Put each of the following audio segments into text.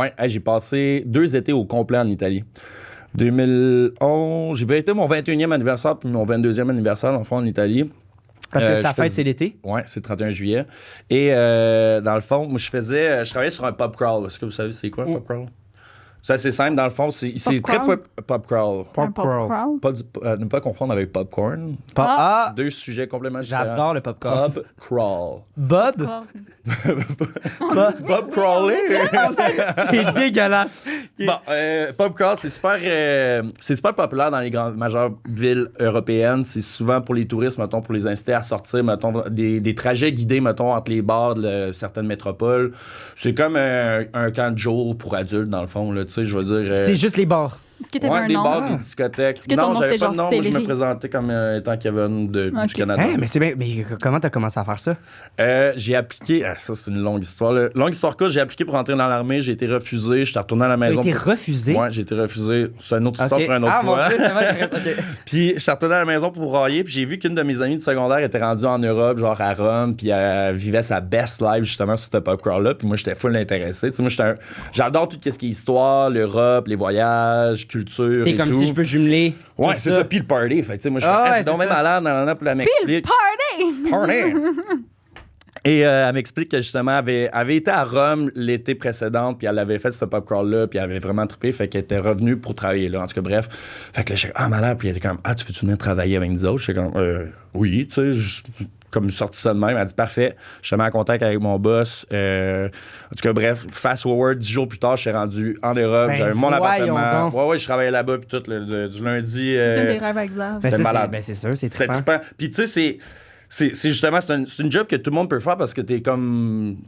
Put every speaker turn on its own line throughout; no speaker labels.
Ouais, hey, j'ai passé 2 étés au complet en Italie. 2011, j'ai été mon 21e anniversaire puis mon 22e anniversaire, dans le fond, en Italie.
Parce que ta fête, c'est l'été?
Ouais, c'est le 31 juillet. Et dans le fond, moi, je travaillais sur un pub crawl. Est-ce que vous savez c'est quoi un pub crawl? C'est assez simple, dans le fond, c'est très pub crawl.
Pop crawl.
Ne pas confondre avec popcorn.
Ah!
2 sujets complètement différents.
J'adore le popcorn.
Pub crawl.
Bob?
Pub crawler.
C'est dégueulasse.
Bon, pub crawl, c'est super populaire dans les majeures villes européennes. C'est souvent pour les touristes, mettons, pour les inciter à sortir, mettons, des trajets guidés, mettons, entre les bars de certaines métropoles. C'est comme un camp de jour pour adultes, dans le fond, là, tu sais, je veux dire...
C'est juste les bars.
Est-ce que t'avais un
des
nom?
bars, des discothèques.
Est-ce que ton
Non,
nom,
j'avais
c'était
pas de nom.
genre
Moi, je me
Céleri?
présentais comme étant Kevin du Canada.
Hey, mais c'est bien. Mais comment t'as commencé à faire ça?
J'ai appliqué... ça, c'est une longue histoire. Là. Longue histoire courte, j'ai appliqué pour entrer dans l'armée. J'ai été refusé. J'étais retourné à la
T'as
maison.
été refusé?
Ouais, j'ai été refusé. C'est une autre histoire pour une autre
ah,
fois.
Mon Dieu, c'est vrai, OK.
Puis, je suis retourné à la maison pour brailler. Puis, j'ai vu qu'une de mes amies du secondaire était rendue en Europe, genre à Rome. Puis, elle vivait sa best life, justement, sur ce pub crawl-là. Puis, moi, j'étais full intéressé. Tu sais, moi, j'adore tout ce qui est histoire, l'Europe, les voyages, culture.
T'es comme si je peux jumeler.
Ouais, c'est ça. Puis le party. Fait que, tu sais, moi, je suis donc même malade dans puis elle m'explique.
Party!
Et elle m'explique que justement, elle avait été à Rome l'été précédent, puis elle avait fait ce pub crawl-là, puis elle avait vraiment trippé, fait qu'elle était revenue pour travailler là. En tout cas, bref. Fait que là, j'étais malade, puis elle était comme, tu veux-tu venir travailler avec nous autres? J'étais comme, oui, tu sais, comme sorti ça de même. Elle a dit, parfait, je te mets en contact avec mon boss. En tout cas, bref, fast forward, 10 jours plus tard, je suis rendu en Europe, j'avais mon appartement. Ouais, je travaillais là-bas, puis tout, du lundi.
C'est des rêves avec Xav.
C'était malade.
Ben, c'est sûr, c'est
C'était
trippant.
trippant. Puis tu sais, c'est justement, c'est une job que tout le monde peut faire parce que t'es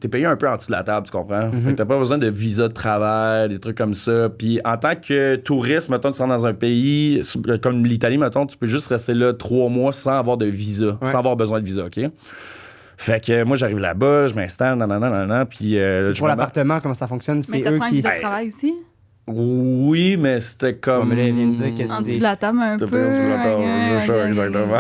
payé un peu en dessous de la table, tu comprends? Fait que t'as pas besoin de visa de travail, des trucs comme ça. Puis en tant que touriste, mettons, tu rentres dans un pays, comme l'Italie, mettons, tu peux juste rester là 3 mois sans avoir de visa, sans avoir besoin de visa, OK? Fait que moi, j'arrive là-bas, je m'installe, puis...
Pour l'appartement, comment ça fonctionne?
Mais
C'est
ça
eux
prend un
qui...
visa de travail aussi?
Oui, mais c'était comme...
Ouais, mais là, elle vient de dire que
En
c'est-
dessous de la table un
T'as
peu.
pris un
Ouais,
exactement.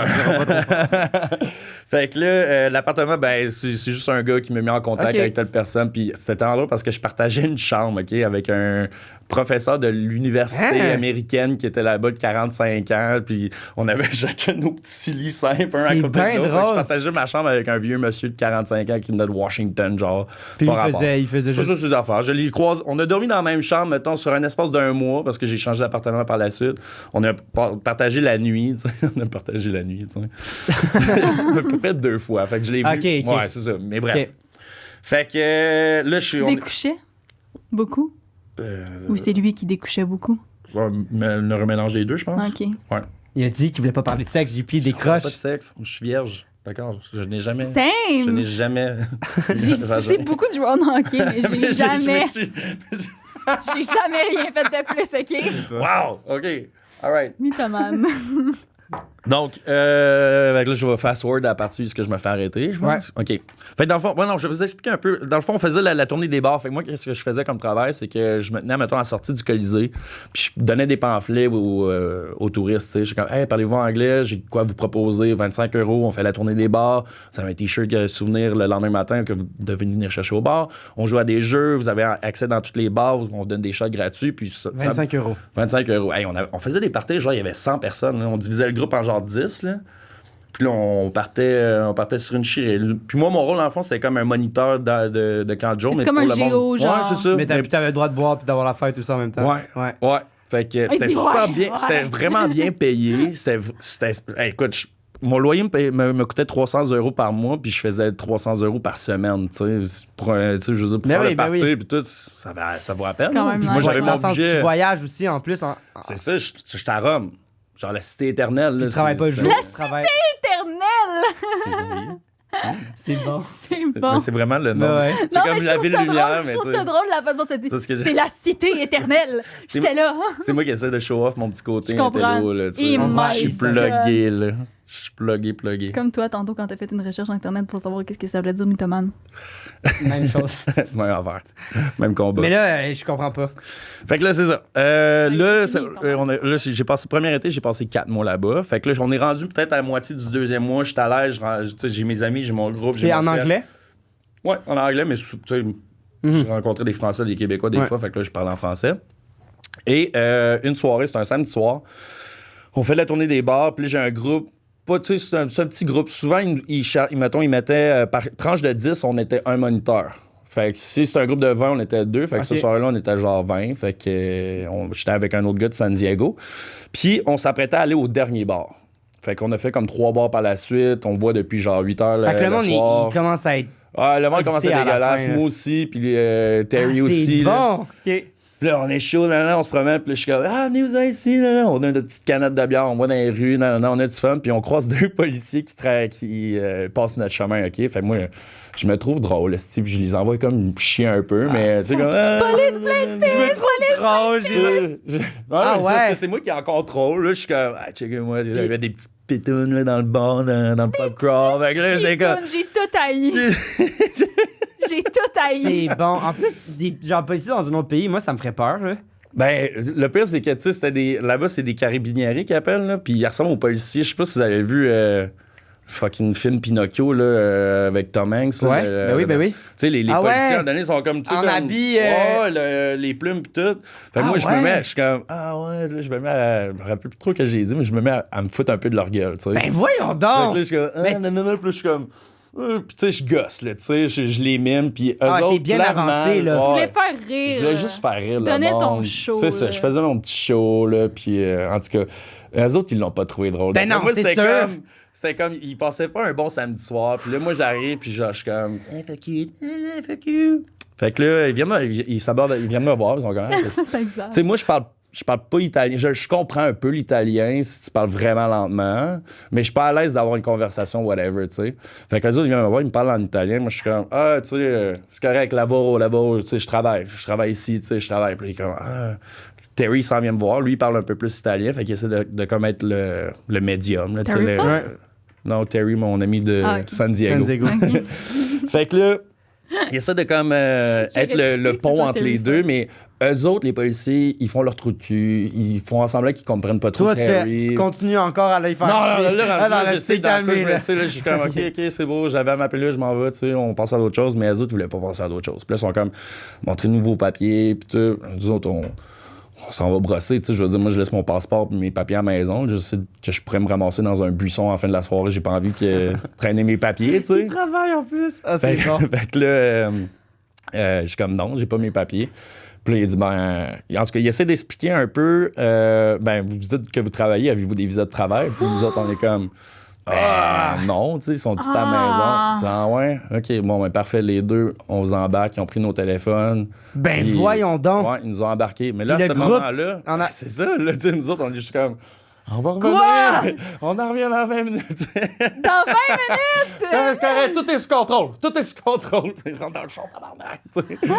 Fait que là, l'appartement, ben, c'est juste un gars qui m'a mis en contact
Ok.
avec telle personne. Puis c'était tellement drôle parce que je partageais une chambre, OK, avec un professeur de l'université américaine qui était là-bas de 45 ans. Puis on avait chacun nos petits lits simples, un à
C'est
côté de
bien
l'autre. Fait que
drôle.
je partageais ma chambre avec un vieux monsieur de 45 ans qui venait de Washington, genre.
Puis
pas rapport.
il faisait
C'est
juste...
ça, ses affaires. Je les croise. On a dormi dans la même chambre, mettons, sur un espace d'1 mois, parce que j'ai changé d'appartement par la suite. On a partagé la nuit, tu sais. On a partagé la nuit, tu sais. À peu près 2 fois. Fait que je l'ai vu.
Ok.
Ouais, c'est ça. Mais bref.
Ok.
Fait que là, je suis...
Tu découchais beaucoup? Ou c'est lui qui découchait beaucoup?
Le remélange des deux, je pense.
OK.
Ouais.
Il a dit qu'il voulait pas parler de sexe, j'ai plié des
Je parle
croches.
pas de sexe. Je suis vierge. D'accord? Je n'ai jamais... Je
Same!
n'ai jamais...
J'ai sucé beaucoup de joueurs de hockey, mais j'ai jamais... J'ai jamais rien fait de plus, OK?
Wow! OK. All right.
Mythomane.
Donc, fait que là, je vais fast-forward à la partie de ce que je me fais arrêter, je pense. OK. Fait que dans le fond, non, je vais vous expliquer un peu. Dans le fond, on faisait la tournée des bars. Fait que moi, qu'est-ce que je faisais comme travail? C'est que je me tenais, mettons, à la sortie du Colisée, puis je donnais des pamphlets aux touristes. Je suis comme, hey, parlez-vous anglais? J'ai de quoi vous proposer? 25 €, on fait la tournée des bars. Vous avez un T-shirt souvenir le lendemain matin que vous devez venir chercher au bar. On joue à des jeux, vous avez accès dans tous les bars, on vous donne des shots gratuits. Puis
25 €.
25 €. Hey, on faisait des parties, genre, il y avait 100 personnes. Là. On divisait le groupe en genre 10, là. Puis là, on partait sur une chirée. Puis moi, mon rôle, en fond, c'était comme un moniteur de camp de jour.
C'était comme un géo, genre.
Ouais, c'est ça.
Mais t'avais le droit de boire puis d'avoir la fête tout ça en même temps.
Ouais. Fait que c'était
dit
super
ouais,
bien.
ouais.
C'était vraiment bien payé. Hey, écoute, mon loyer me coûtait 300 € par mois, puis je faisais 300 € par semaine, tu sais. Je veux dire, pour faire le party, puis tout, ça vaut la peine.
quand même
Puis moi,
nice.
j'avais
Dans
mon
le sens,
budget.
tu voyages aussi en plus.
C'est ça, j'étais à Rome. Genre la cité éternelle. Là,
Tu travailles pas le jour.
La
tu travailles-
Éternel!
C'est bon.
C'est
Mais
bon.
c'est vraiment le nom.
Ouais.
C'est
Non,
comme
mais
la
je trouve
ville
ça
lumière,
drôle,
mais
je trouve
tu sais,
ça drôle la façon dont tu
Parce que-
dis. C'est la cité éternelle. J'étais là.
c'est moi qui essaie de show off mon petit côté
Je comprends.
intello, là, tu sais.
Et
Je suis
my
plugué, là. Je suis plugué.
Comme toi, tantôt, quand t'as fait une recherche sur Internet pour savoir qu'est-ce que ça voulait dire mythomane.
Même chose.
Même affaire. Même combat.
Mais là, je comprends pas.
Fait que là, c'est ça. Là, j'ai passé, premier été, j'ai passé 4 mois là-bas. Fait que là, on est rendu peut-être à la moitié du 2e mois. Je suis à l'aise, tu sais, j'ai mes amis, j'ai mon groupe. j'ai
C'est
mon
en
cercle.
anglais?
Ouais, en anglais, mais tu sais, J'ai rencontré des Français, des Québécois des fois, fait que là, je parlais en français. Et une soirée, c'est un samedi soir, on fait la tournée des bars, puis là, j'ai un groupe, tu sais, c'est un petit groupe. Souvent, ils mettaient, par tranche de 10, on était un moniteur. Fait que si c'est un groupe de 20, on était 2. Fait que ce soir-là, on était genre 20. Fait que j'étais avec un autre gars de San Diego. Puis on s'apprêtait à aller au dernier bar. Fait qu'on a fait comme 3 bars par la suite. On boit depuis genre 8 heures
Fait que le monde,
soir.
il commence à être...
Ah, le monde commence à être dégueulasse.
fin,
Moi aussi, puis Terry aussi.
C'est
là.
bon! OK.
Là, on est chaud, là, on se promène, puis là, je suis comme, venez-vous ici, là, on a des petites canettes de bière, on va dans les rues, on a du fun, puis on croise 2 policiers qui passent notre chemin, OK? Fait que moi, je me trouve drôle, puis je les envoie comme chier un peu, mais tu sais, comme.
Police plein de
Je me trouve drôle,
C'est parce que c'est moi qui ai en contrôle, là, je suis comme, checkez-moi, il y avait des petites pitounes là, dans le bar, dans le pub crawl, fait que là, j'étais comme.
J'ai tout haï. J'ai tout haï.
C'est bon. En plus, des gens policiers dans un autre pays, moi, ça me ferait peur, là.
Ben, le pire, c'est que, tu sais, là-bas, c'est des carabinieri qui appellent, là, puis ils ressemblent aux policiers. Je sais pas si vous avez vu fucking film Pinocchio, là, avec Tom Hanks. Là,
ouais, ben oui.
Tu sais, les policiers, à un moment donné, sont comme, tu sais,
en
comme...
habit...
les plumes pis tout. Fait que moi, je me mets, je suis comme, là, je me mets je me rappelle plus trop ce que j'ai dit, mais je me mets à me foutre un peu de leur gueule, tu sais.
Ben voyons
Fait que
donc!
là, je suis comme, non, puis là, je suis comme... Puis tu sais, je gosse, là, tu sais, je les mime, puis eux autres,
t'es bien
clairement,
avancé, là.
Tu voulais faire rire.
je voulais juste faire rire,
Tu
le
donnais ton
monde.
show.
C'est ça,
là.
je faisais mon petit show, là, puis en tout cas, eux autres, ils l'ont pas trouvé drôle.
Ben
Donc,
non,
moi,
c'est sûr.
c'était comme, ils passaient pas un bon samedi soir, puis là, moi, j'arrive, puis genre, je suis comme, fuck you. Fait que là, ils viennent me voir, ils sont comme,
C'est exact.
tu sais, moi, je parle pas italien. Je comprends un peu l'italien si tu parles vraiment lentement, mais je suis pas à l'aise d'avoir une conversation, whatever, tu sais. Fait que les autres, ils viennent me voir, ils me parlent en italien. Moi, je suis comme, tu sais, c'est correct, lavoro, tu sais, je travaille ici, tu sais, je travaille. Puis il est comme, Terry, il s'en vient me voir. Lui, il parle un peu plus italien, fait qu'il essaie de comme être le médium. Là,
Terry Fox?
Non, Terry, mon ami de
Ok.
San Diego.
Ok.
Fait que là, il essaie de comme être le pont
ça,
entre
Terry
les deux,
Fox.
mais eux autres, les policiers, ils font leur trou de cul, ils font semblant qu'ils comprennent pas trop
Toi,
Terry.
tu continues encore à aller faire
Non,
chier.
là, j'essaie
t'es calmé, là.
tu sais, là, je suis comme, OK, c'est beau, j'avais à m'appeler, je m'en vais, tu sais, on passe à d'autres choses, mais eux autres, ils voulaient pas passer à d'autres choses. Puis là, ils sont comme, montrez-nous vos papiers, puis tout. Nous autres, on s'en va brosser, tu sais, je veux dire, moi, je laisse mon passeport et mes papiers à la maison, je sais que je pourrais me ramasser dans un buisson en fin de la soirée, j'ai pas envie de traîner mes papiers, tu sais.
Il travaille en plus. Ah, c'est bon.
Fait que là, je suis comme, non, j'ai pas mes papiers. Puis là, il dit, en tout cas, il essaie d'expliquer un peu, vous dites que vous travaillez, avez-vous des visas de travail? Puis nous autres, on est comme, non, tu sais, ils sont tous à la maison. Je dis, ouais, OK, bon, parfait, les deux, on vous embarque, ils ont pris nos téléphones.
Ben
Puis,
voyons donc.
Ouais, ils nous ont embarqués. Mais là, à
Puis
ce
le groupe,
moment-là, c'est ça, là, tu sais, nous autres, on est juste comme, on va
Quoi?
revenir. On en revient dans 20 minutes.
Dans 20 minutes!
Correct, tout est sous contrôle. Tout est sous contrôle. Rentre dans le champ, tabarnak, tu sais.